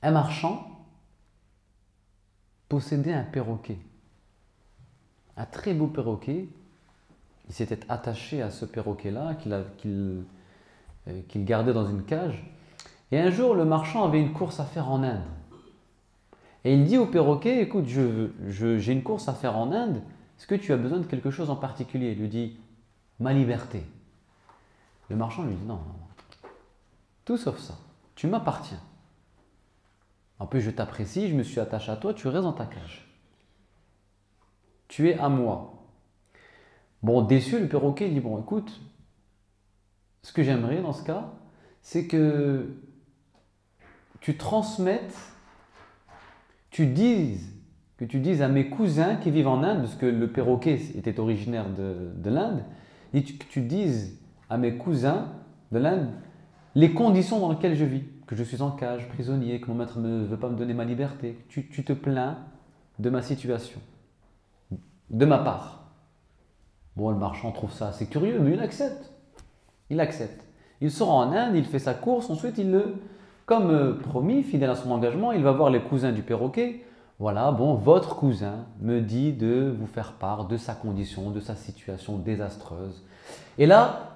Un marchand possédait un perroquet, un très beau perroquet. Il s'était attaché à ce perroquet-là qu'il gardait dans une cage. Et un jour, le marchand avait une course à faire en Inde. Et il dit au perroquet, écoute, j'ai une course à faire en Inde, est-ce que tu as besoin de quelque chose en particulier? Il lui dit, ma liberté. Le marchand lui dit, non, non, non. Tout sauf ça, tu m'appartiens. En plus, je t'apprécie, je me suis attaché à toi, tu restes dans ta cage. Tu es à moi. Bon, déçu, le perroquet dit, bon, écoute, ce que j'aimerais dans ce cas, c'est que tu transmettes, que tu dises à mes cousins qui vivent en Inde, parce que le perroquet était originaire de l'Inde, et que tu dises à mes cousins de l'Inde les conditions dans lesquelles je vis, que je suis en cage, prisonnier, que mon maître ne veut pas me donner ma liberté. Tu te plains de ma situation, de ma part. Bon, le marchand trouve ça assez curieux, mais il accepte. Il accepte. Il sort en Inde, il fait sa course, ensuite comme promis, fidèle à son engagement, il va voir les cousins du perroquet. Voilà, bon, votre cousin me dit de vous faire part de sa condition, de sa situation désastreuse. Et là,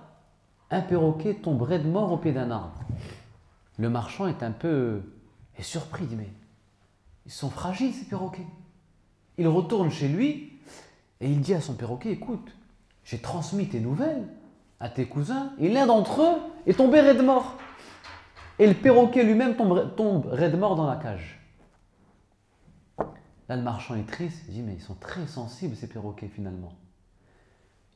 un perroquet tomberait de mort au pied d'un arbre. Le marchand est surpris, il dit, mais ils sont fragiles ces perroquets. Il retourne chez lui et il dit à son perroquet, écoute, j'ai transmis tes nouvelles à tes cousins et l'un d'entre eux est tombé raide mort. Et le perroquet lui-même tombe raide mort dans la cage. Là, le marchand est triste, il dit, mais ils sont très sensibles ces perroquets finalement.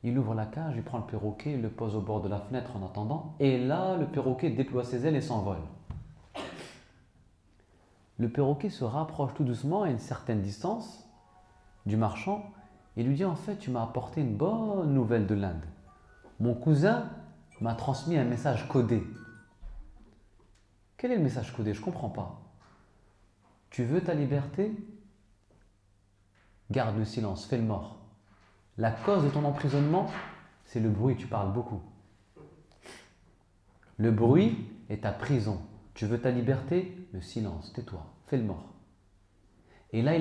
Il ouvre la cage, il prend le perroquet, il le pose au bord de la fenêtre en attendant. Et là, le perroquet déploie ses ailes et s'envole. Le perroquet se rapproche tout doucement à une certaine distance du marchand et lui dit, en fait, tu m'as apporté une bonne nouvelle de l'Inde. Mon cousin m'a transmis un message codé. Quel est le message codé? Je ne comprends pas. Tu veux ta liberté? Garde le silence, fais le mort. La cause de ton emprisonnement, c'est le bruit, tu parles beaucoup. Le bruit est ta prison. Tu veux ta liberté? Le silence, tais-toi, fais le mort. Et là,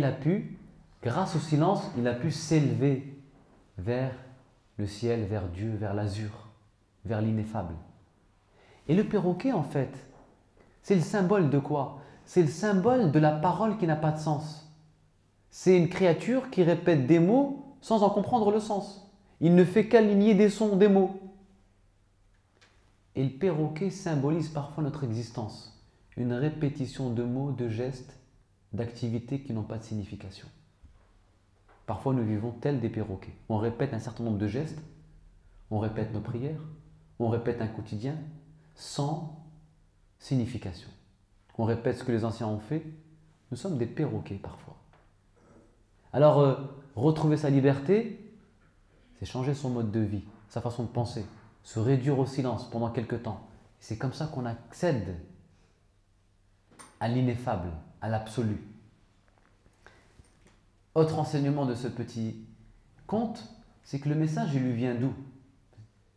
grâce au silence, il a pu s'élever vers le ciel, vers Dieu, vers l'azur, vers l'ineffable. Et le perroquet, en fait, c'est le symbole de quoi? C'est le symbole de la parole qui n'a pas de sens. C'est une créature qui répète des mots sans en comprendre le sens. Il ne fait qu'aligner des sons, des mots. Et le perroquet symbolise parfois notre existence. Une répétition de mots, de gestes, d'activités qui n'ont pas de signification. Parfois nous vivons tels des perroquets. On répète un certain nombre de gestes, on répète nos prières, on répète un quotidien sans signification. On répète ce que les anciens ont fait. Nous sommes des perroquets parfois. Alors, retrouver sa liberté, c'est changer son mode de vie, sa façon de penser, se réduire au silence pendant quelque temps. C'est comme ça qu'on accède à l'ineffable, à l'absolu. Autre enseignement de ce petit conte, c'est que le message, il lui vient d'où?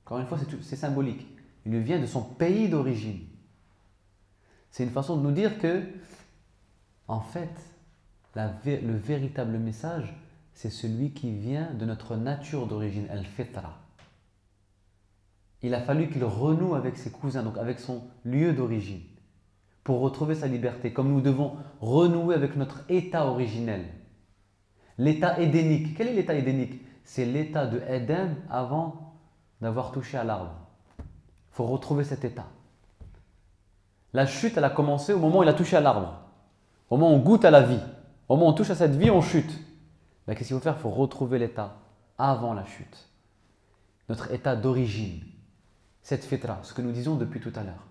Encore une fois, c'est symbolique. Il lui vient de son pays d'origine. C'est une façon de nous dire que, en fait, le véritable message, c'est celui qui vient de notre nature d'origine, al-fitra. Il a fallu qu'il renoue avec ses cousins, donc avec son lieu d'origine, pour retrouver sa liberté, comme nous devons renouer avec notre état originel. L'état édénique. Quel est l'état édénique? C'est l'état de Éden avant d'avoir touché à l'arbre. Il faut retrouver cet état. La chute, elle a commencé au moment où il a touché à l'arbre. Au moment où on goûte à la vie. Au moment où on touche à cette vie, on chute. Ben, qu'est-ce qu'il faut faire? Il faut retrouver l'état avant la chute. Notre état d'origine. Cette fitra, ce que nous disons depuis tout à l'heure.